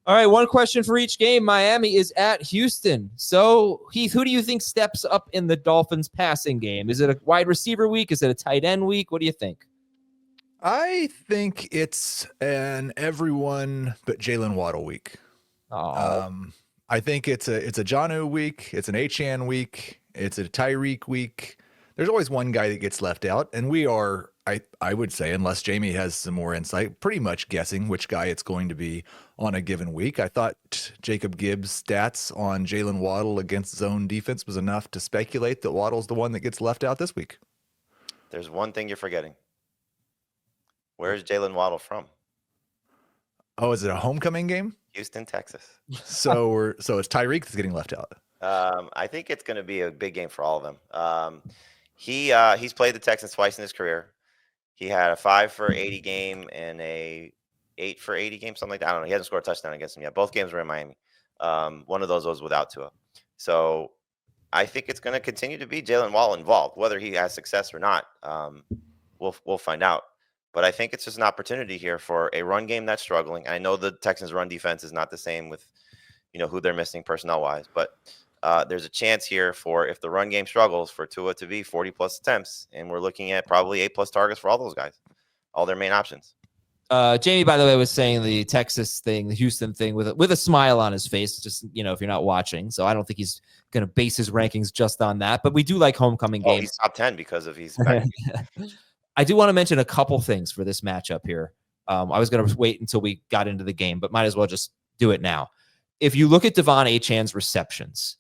All right, one question for each game. Miami is at Houston. So, Heath, who do you think steps up in the Dolphins passing game? Is it a wide receiver week? Is it a tight end week? What do you think? I think it's an everyone but Jalen Waddle week. I think it's a Jonnu week. It's an Achane week. It's a Tyreek week. There's always one guy that gets left out, and we are, I would say, unless Jamey has some more insight, pretty much guessing which guy it's going to be on a given week. I thought Jacob Gibbs' stats on Jalen Waddle against zone defense was enough to speculate that Waddle's the one that gets left out this week. There's one thing you're forgetting. Where's Jalen Waddle from? Oh, is it a homecoming game? Houston, Texas. So it's Tyreek that's getting left out. I think it's going to be a big game for all of them. He's played the Texans twice in his career. He had a 5 for 80 game and a 8 for 80 game, something like that. I don't know. He hasn't scored a touchdown against him yet. Both games were in Miami. One of those was without Tua. So I think it's going to continue to be Jalen Waddle involved, whether he has success or not. We'll find out. But I think it's just an opportunity here for a run game that's struggling. I know the Texans' run defense is not the same with, who they're missing personnel-wise. But there's a chance here for, if the run game struggles, for Tua to be 40-plus attempts. And we're looking at probably 8-plus targets for all those guys, all their main options. Jamey, by the way, was saying the Texas thing, the Houston thing with a smile on his face, just, if you're not watching. So I don't think he's going to base his rankings just on that. But we do like homecoming games. He's top 10 because of he's back. I do want to mention a couple things for this matchup here. I was going to wait until we got into the game, but might as well just do it now. If you look at Devon Achane's receptions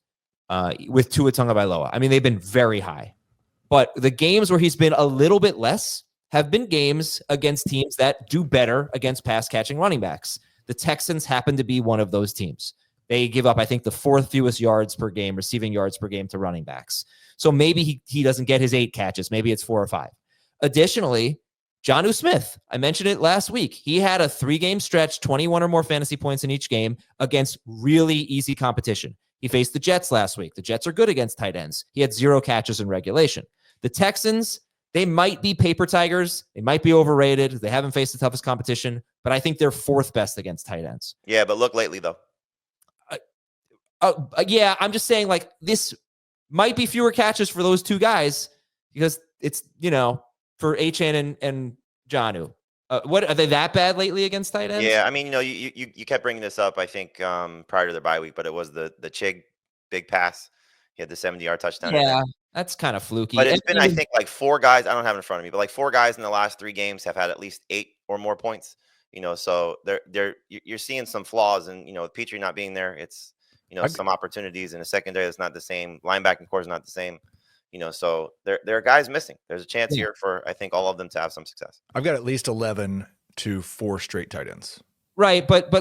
with Tua Tagovailoa, I mean, they've been very high. But the games where he's been a little bit less have been games against teams that do better against pass-catching running backs. The Texans happen to be one of those teams. They give up, I think, the 4th fewest yards per game, receiving yards per game to running backs. So maybe he doesn't get his 8 catches. Maybe it's 4 or 5. Additionally, Jonnu Smith, I mentioned it last week. He had a 3-game stretch, 21 or more fantasy points in each game against really easy competition. He faced the Jets last week. The Jets are good against tight ends. He had 0 catches in regulation. The Texans, they might be paper tigers. They might be overrated. They haven't faced the toughest competition, but I think they're 4th best against tight ends. Yeah, but look lately, though. Yeah, I'm just saying, this might be fewer catches for those 2 guys because it's, for Achane and Jonnu. What are they that bad lately against tight ends? Yeah, I mean, you kept bringing this up, I think, prior to their bye week, but it was the Chig big pass. He had the 70-yard touchdown. Yeah, that's kind of fluky. But it's been, I think, 4 guys. I don't have it in front of me, but 4 guys in the last 3 games have had at least 8 or more points. So you're seeing some flaws, and with Petrie not being there, it's some opportunities in a secondary that's not the same. Linebacking core is not the same. So there are guys missing. There's a chance here for, I think, all of them to have some success. I've got at least 11 to 4 straight tight ends. Right, but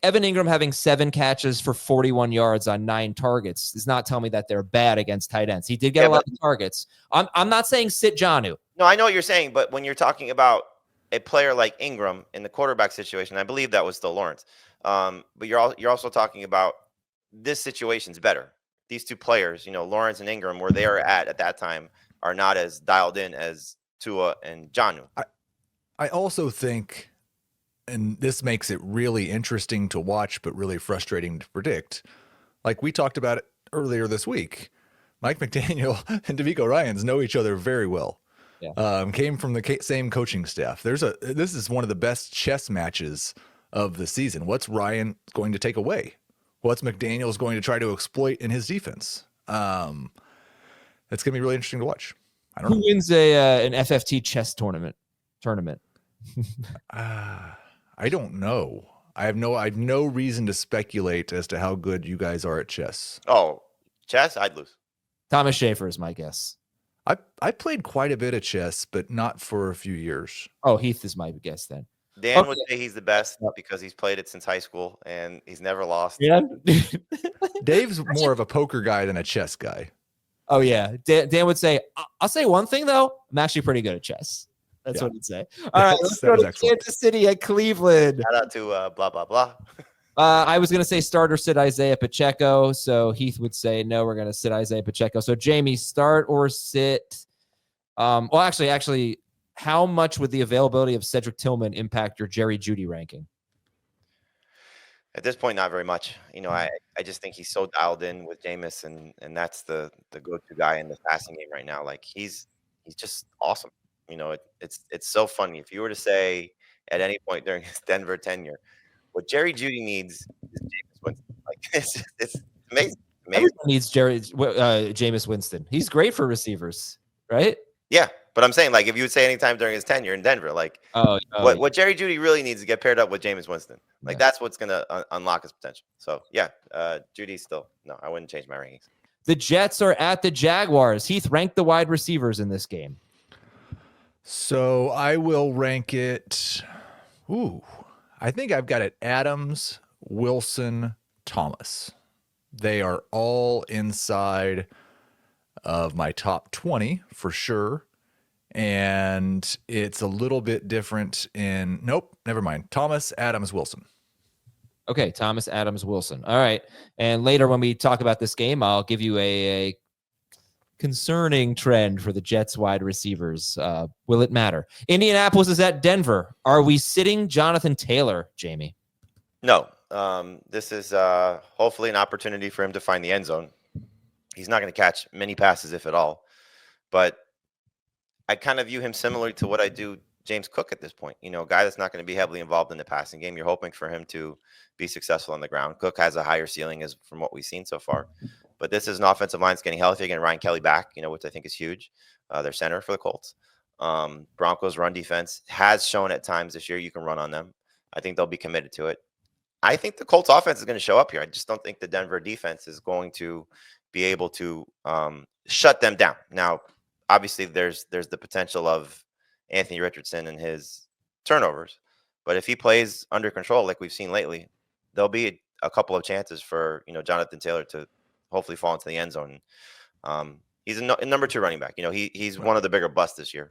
Evan Ingram having 7 catches for 41 yards on 9 targets does not tell me that they're bad against tight ends. He did get a lot of targets. I'm not saying sit Jonnu. No, I know what you're saying, but when you're talking about a player like Ingram in the quarterback situation, I believe that was still Lawrence. But you're also talking about this situation's better. These 2 players, Lawrence and Ingram, where they are at that time, are not as dialed in as Tua and Jonnu. I also think, and this makes it really interesting to watch, but really frustrating to predict. Like we talked about it earlier this week, Mike McDaniel and DeMeco Ryans know each other very well. Yeah. Came from the same coaching staff. This is one of the best chess matches of the season. What's Ryan going to take away? What's McDaniel's going to try to exploit in his defense? It's going to be really interesting to watch. I don't know. Who wins an FFT chess tournament? I don't know. I have no reason to speculate as to how good you guys are at chess. Oh, chess? I'd lose. Thomas Schaefer is my guess. I played quite a bit of chess, but not for a few years. Oh, Heath is my guess then. Dan would say he's the best because he's played it since high school and he's never lost. Yeah. Dave's more of a poker guy than a chess guy. Oh, yeah. Dan would say, I'll say one thing, though. I'm actually pretty good at chess. That's what he'd say. All right, let's go to Kansas City at Cleveland. Shout out to blah, blah, blah. I was going to say start or sit Isaiah Pacheco. So Heath would say, no, we're going to sit Isaiah Pacheco. So Jamey, start or sit. Well, actually, how much would the availability of Cedric Tillman impact your Jerry Jeudy ranking? At this point, not very much. I just think he's so dialed in with Jameis, and that's the go-to guy in the passing game right now. Like he's just awesome. It's so funny. If you were to say at any point during his Denver tenure, what Jerry Jeudy needs is Jameis Winston. Like it's amazing. Everyone needs Jameis Winston. He's great for receivers, right? Yeah, but I'm saying, like, if you would say anytime during his tenure in Denver, like, what Jerry Jeudy really needs to get paired up with Jameis Winston. Like, that's what's going to unlock his potential. So, yeah, Judy's still, no, I wouldn't change my rankings. The Jets are at the Jaguars. Heath, rank the wide receivers in this game. So I will rank it. I think I've got it Adams, Wilson, Thomas. They are all inside of my top 20 for sure. And it's a little bit different nope, never mind. Thomas, Adams, Wilson. Okay, Thomas, Adams, Wilson. All right. And later when we talk about this game, I'll give you a concerning trend for the Jets wide receivers. Will it matter? Indianapolis is at Denver. Are we sitting Jonathan Taylor, Jamey? No. This is hopefully an opportunity for him to find the end zone. He's not going to catch many passes, if at all. But I kind of view him similarly to what I do James Cook at this point. A guy that's not going to be heavily involved in the passing game. You're hoping for him to be successful on the ground. Cook has a higher ceiling as from what we've seen so far. But this is an offensive line that's getting healthy, getting Ryan Kelly back, which I think is huge. Their center for the Colts. Broncos run defense has shown at times this year you can run on them. I think they'll be committed to it. I think the Colts offense is going to show up here. I just don't think the Denver defense is going to be able to shut them down. Now, obviously, there's the potential of Anthony Richardson and his turnovers. But if he plays under control like we've seen lately, there'll be a couple of chances for Jonathan Taylor to hopefully fall into the end zone. He's a number 2 running back. He's one of the bigger busts this year,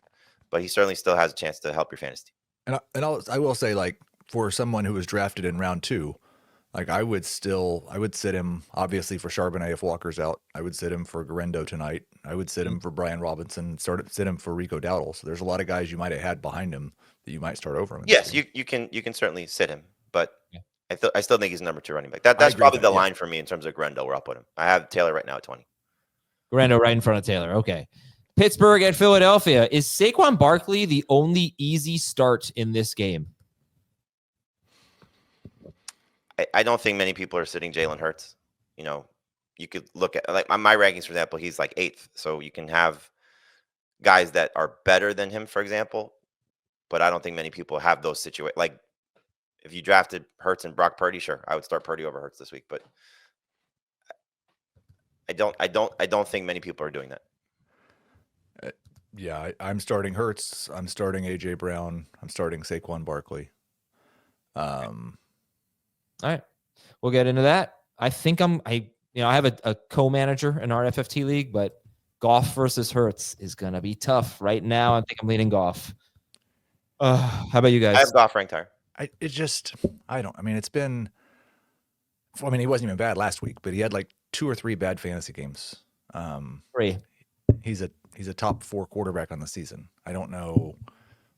but he certainly still has a chance to help your fantasy. And I will say, like, for someone who was drafted in round 2, like I would sit him obviously for Charbonnet if Walker's out. I would sit him for Garendo tonight. I would sit him for Brian Robinson. Sit him for Rico Dowdle. So there's a lot of guys you might have had behind him that you might start over him. Yes, you can certainly sit him, but I still think he's number 2 running back. That's probably the line for me in terms of Garendo where I'll put him. I have Taylor right now at 20. Garendo right in front of Taylor. Okay. Pittsburgh at Philadelphia. Is Saquon Barkley the only easy start in this game? I don't think many people are sitting Jalen Hurts. You could look at like my rankings, for example, he's like 8th. So you can have guys that are better than him, for example, but I don't think many people have those situations. Like if you drafted Hurts and Brock Purdy, sure, I would start Purdy over Hurts this week, but I don't think many people are doing that. Yeah, I'm starting Hurts. I'm starting AJ Brown. I'm starting Saquon Barkley. All right, we'll get into that. I think I have a co-manager in our FFT league, but Goff versus Hurts is gonna be tough right now. I think I'm leaning Goff. How about you guys? I have Goff ranked higher. He wasn't even bad last week, but he had like 2 or 3 bad fantasy games. 3. He's a top 4 quarterback on the season. I don't know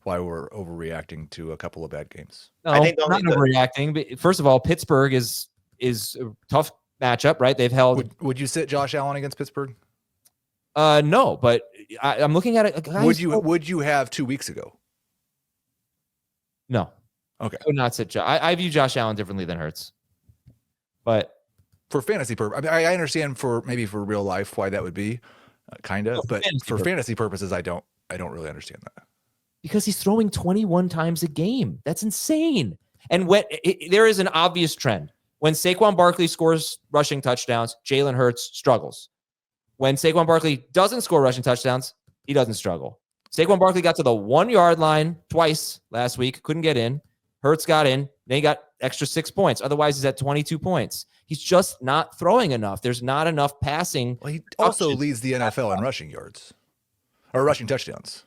why we're overreacting to a couple of bad games. No, I think not overreacting. But first of all, Pittsburgh is a tough matchup, right? They've held. Would you sit Josh Allen against Pittsburgh? No, but I'm looking at it. Would you have 2 weeks ago? No. Okay. I would not sit. I view Josh Allen differently than Hurts, but for fantasy purposes, I understand for real life why that would be, kind of, but for fantasy purposes, I don't really understand that. Because he's throwing 21 times a game. That's insane. And there is an obvious trend. When Saquon Barkley scores rushing touchdowns, Jalen Hurts struggles. When Saquon Barkley doesn't score rushing touchdowns, he doesn't struggle. Saquon Barkley got to the 1-yard line twice last week, couldn't get in. Hurts got in, then he got extra 6 points. Otherwise, he's at 22 points. He's just not throwing enough. There's not enough passing. Well, he also leads the NFL in rushing yards or rushing touchdowns.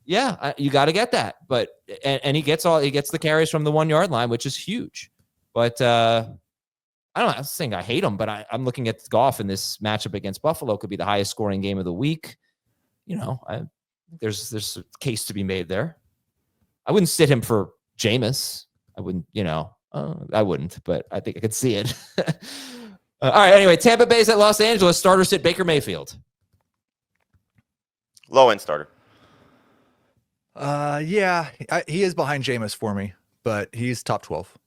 Yeah, you got to get that. But and he gets the carries from the 1-yard line, which is huge. But I don't know. I'm saying I hate him, but I'm looking at Goff in this matchup against Buffalo. Could be the highest scoring game of the week. There's a case to be made there. I wouldn't sit him for Jameis. I wouldn't, I wouldn't, but I think I could see it. All right. Anyway, Tampa Bay's at Los Angeles. Starter sit Baker Mayfield. Low end starter. Yeah, he is behind Jameis for me, but he's top 12.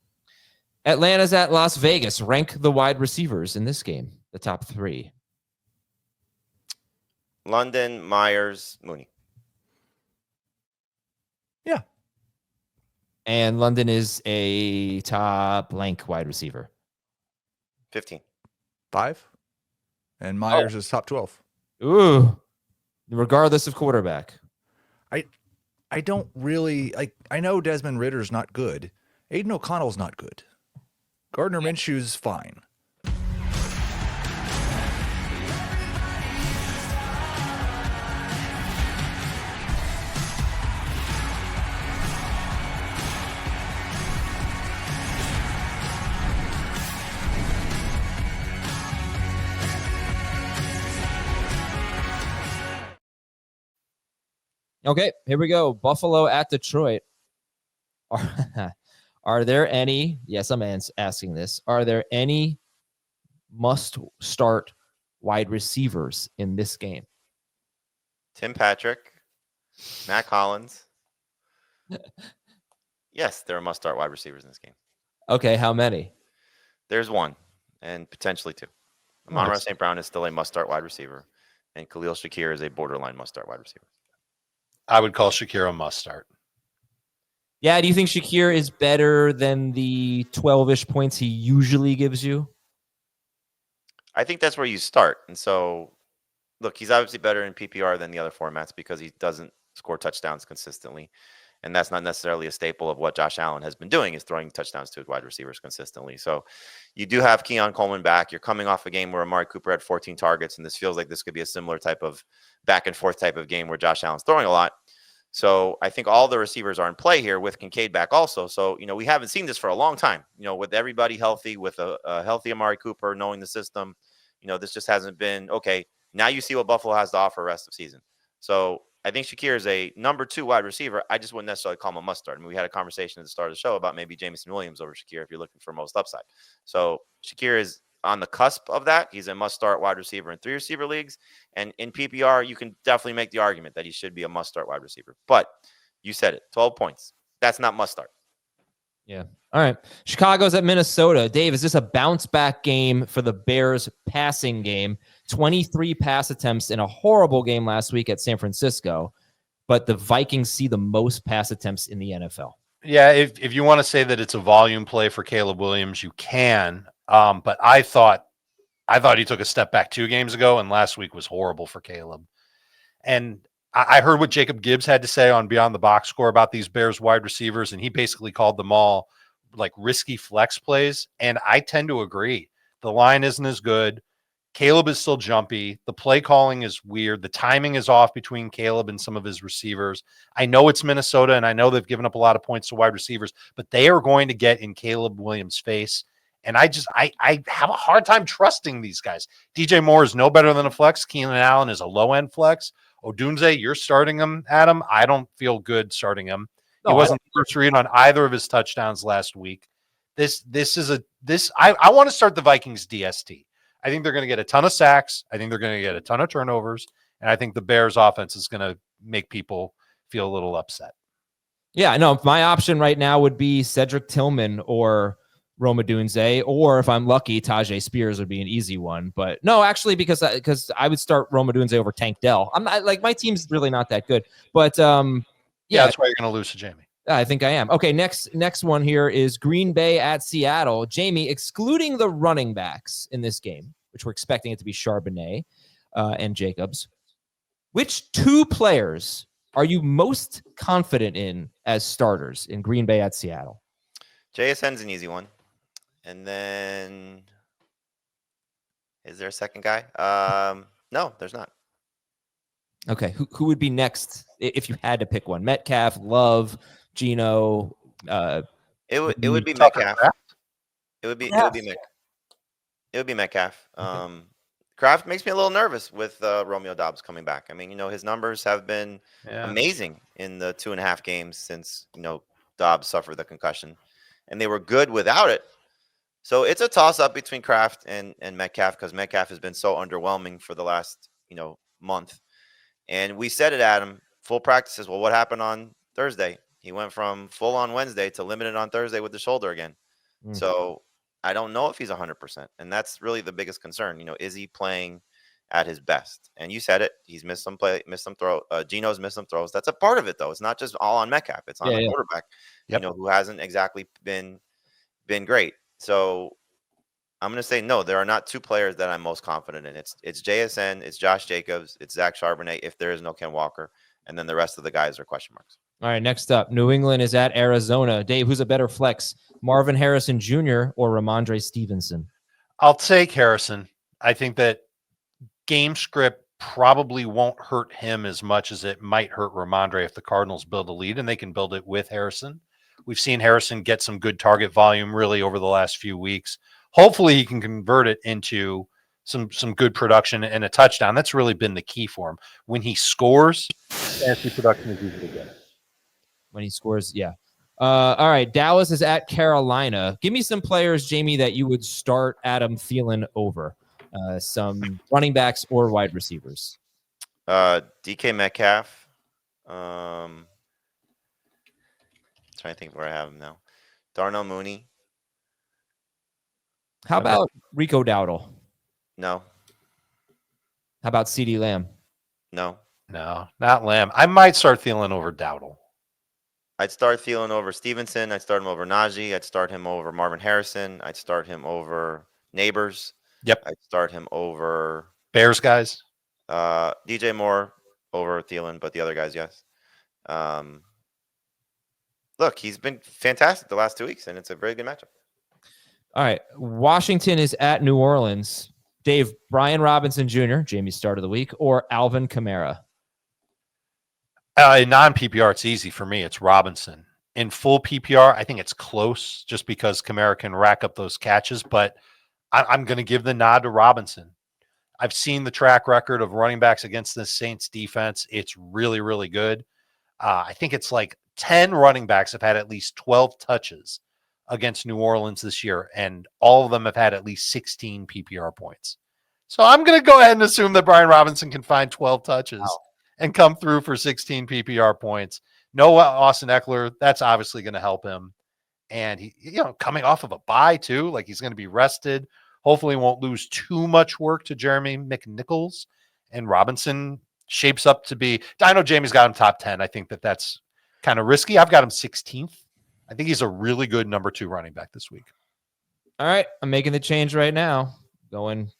Atlanta's at Las Vegas. Rank the wide receivers in this game. The top 3. London, Myers, Mooney. Yeah. And London is a top blank wide receiver. 15. 5. And Myers is top 12. Ooh. Regardless of quarterback. I don't really I know Desmond Ritter's not good. Aiden O'Connell's not good. Gardner Minshew's fine. Okay, here we go. Buffalo at Detroit. Are there any, yes, I'm asking this, are there any must-start wide receivers in this game? Tim Patrick, Matt Collins. Yes, there are must-start wide receivers in this game. Okay, how many? There's 1 and potentially 2. Amon-Ra St. Brown is still a must-start wide receiver, and Khalil Shakir is a borderline must-start wide receiver. I would call Shakir a must-start. Yeah, do you think Shakir is better than the 12-ish points he usually gives you? I think that's where you start. And so, look, he's obviously better in PPR than the other formats because he doesn't score touchdowns consistently. And that's not necessarily a staple of what Josh Allen has been doing, is throwing touchdowns to his wide receivers consistently. So you do have Keon Coleman back. You're coming off a game where Amari Cooper had 14 targets, and this feels like this could be a similar type of back and forth type of game where Josh Allen's throwing a lot. So I think all the receivers are in play here with Kincaid back also. So, we haven't seen this for a long time, with everybody healthy, with a healthy Amari Cooper, knowing the system, this just hasn't been, okay, now you see what Buffalo has to offer rest of season. So I think Shakir is a number 2 wide receiver. I just wouldn't necessarily call him a must start. I mean, we had a conversation at the start of the show about maybe Jameson Williams over Shakir if you're looking for most upside. So Shakir is on the cusp of that. He's a must-start wide receiver in 3 receiver leagues. And in PPR, you can definitely make the argument that he should be a must-start wide receiver. But you said it, 12 points. That's not must-start. Yeah. All right. Chicago's at Minnesota. Dave, is this a bounce-back game for the Bears passing game? 23 pass attempts in a horrible game last week at San Francisco, but the Vikings see the most pass attempts in the NFL. Yeah, if you want to say that it's a volume play for Caleb Williams, you can. But I thought he took a step back 2 games ago, and last week was horrible for Caleb. And I heard what Jacob Gibbs had to say on Beyond the Box Score about these Bears wide receivers, and he basically called them all like risky flex plays. And I tend to agree. The line isn't as good. Caleb is still jumpy. The play calling is weird. The timing is off between Caleb and some of his receivers. I know it's Minnesota, and I know they've given up a lot of points to wide receivers, but they are going to get in Caleb Williams' face. And I have a hard time trusting these guys. DJ Moore is no better than a flex. Keenan Allen is a low-end flex. Odunze, you're starting him, Adam. I don't feel good starting him. He wasn't the first read on either of his touchdowns last week. I want to start the Vikings DST. I think they're going to get a ton of sacks. I think they're going to get a ton of turnovers. And I think the Bears offense is going to make people feel a little upset. Yeah, no, my option right now would be Cedric Tillman or Rome Odunze, or if I'm lucky, Tajay Spears would be an easy one. But no, actually, because I would start Rome Odunze over Tank Dell. I'm not like, my team's really not that good. But yeah, that's why you're going to lose to Jamey. I think I am. Okay, next one here is Green Bay at Seattle. Jamey, excluding the running backs in this game, which we're expecting it to be Charbonnet and Jacobs, which 2 players are you most confident in as starters in Green Bay at Seattle? JSN's an easy one. And then, is there a second guy? No, there's not. Okay, who would be next if you had to pick one? Metcalf, Love, Geno. It would be Metcalf. It would be Metcalf. Kraft makes me a little nervous with Romeo Doubs coming back. I mean, his numbers have been amazing in the 2.5 games since Doubs suffered the concussion. and they were good without it. So it's a toss-up between Kraft and Metcalf, because Metcalf has been so underwhelming for the last, month. And we said it, Adam, full practices. Well, what happened on Thursday? He went from full on Wednesday to limited on Thursday with the shoulder again. So I don't know if he's 100%. And that's really the biggest concern. Is he playing at his best? And you said it. He's missed some throw. Geno's missed some throws. That's a part of it, though. It's not just all on Metcalf. It's on the quarterback, who hasn't exactly been great. So I'm going to say no. There are not two players that I'm most confident in. It's JSN, it's Josh Jacobs, it's Zach Charbonnet if there is no Ken Walker, and then the rest of the guys are question marks. All right, next up, New England is at Arizona. Dave, who's a better flex, Marvin Harrison Jr. or Ramondre Stevenson? I'll take Harrison. I think that game script probably won't hurt him as much as it might hurt Ramondre if the Cardinals build a lead, and they can build it with Harrison. We've seen Harrison get some good target volume really over the last few weeks. Hopefully he can convert it into some good production and a touchdown. That's really been the key for him. When he scores, fantasy production is usually good. When he scores, yeah. All right, Dallas is at Carolina. Give me some players, Jamey, that you would start Adam Thielen over. Some running backs or wide receivers. DK Metcalf. Trying to think where I have him now. Darnell Mooney. How about Rico Dowdle? No. How about CeeDee Lamb? No, not Lamb. I might start Thielen over Dowdle. I'd start Thielen over Stevenson. I'd start him over Najee. I'd start him over Marvin Harrison. I'd start him over Neighbors. Yep. I'd start him over Bears guys. DJ Moore over Thielen, but the other guys, yes. Look, he's been fantastic the last 2 weeks, and it's a very good matchup. All right. Washington is at New Orleans. Dave, Brian Robinson Jr., Jamie's start of the week, or Alvin Kamara? In non-PPR, it's easy for me. It's Robinson. In full PPR, I think it's close just because Kamara can rack up those catches, but I'm going to give the nod to Robinson. I've seen the track record of running backs against the Saints defense. It's really, really good. I think it's like 10 running backs have had at least 12 touches against New Orleans this year, and all of them have had at least 16 PPR points. So I'm going to go ahead and assume that Brian Robinson can find 12 touches and come through for 16 PPR points. No Austin Eckler, that's obviously going to help him. And he, coming off of a bye too, like he's going to be rested. Hopefully won't lose too much work to Jeremy McNichols. And Robinson shapes up to be, I know Jamie's got him top 10. I think that's kind of risky. I've got him 16th. I think he's a really good number 2 running back this week. All right. I'm making the change right now. Going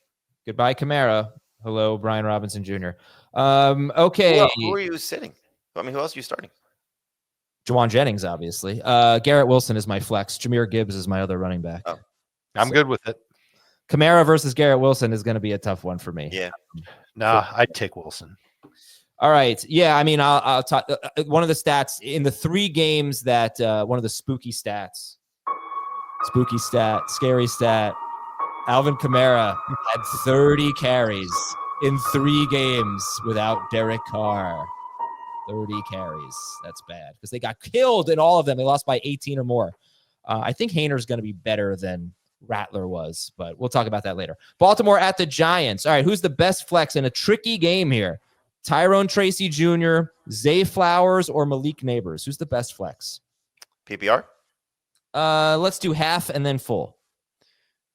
goodbye, Kamara. Hello, Brian Robinson Jr. Okay. Who are you sitting? I mean, who else are you starting? Juwan Jennings, obviously. Garrett Wilson is my flex. Jameer Gibbs is my other running back. Oh. I'm good with it. Kamara versus Garrett Wilson is going to be a tough one for me. Yeah. I'd take Wilson. All right. Yeah. I mean, I'll talk. One of the stats in the 3 games that one of the scary stat. Alvin Kamara had 30 carries in 3 games without Derek Carr. 30 carries. That's bad because they got killed in all of them. They lost by 18 or more. I think Hayner's going to be better than Rattler was, but we'll talk about that later. Baltimore at the Giants. All right. Who's the best flex in a tricky game here? Tyrone Tracy Jr., Zay Flowers, or Malik Neighbors? Who's the best flex? PPR? Let's do half and then full.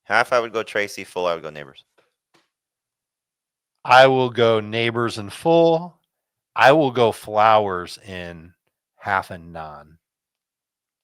Half, I would go Tracy. Full, I would go Neighbors. I will go Neighbors in full. I will go Flowers in half and non.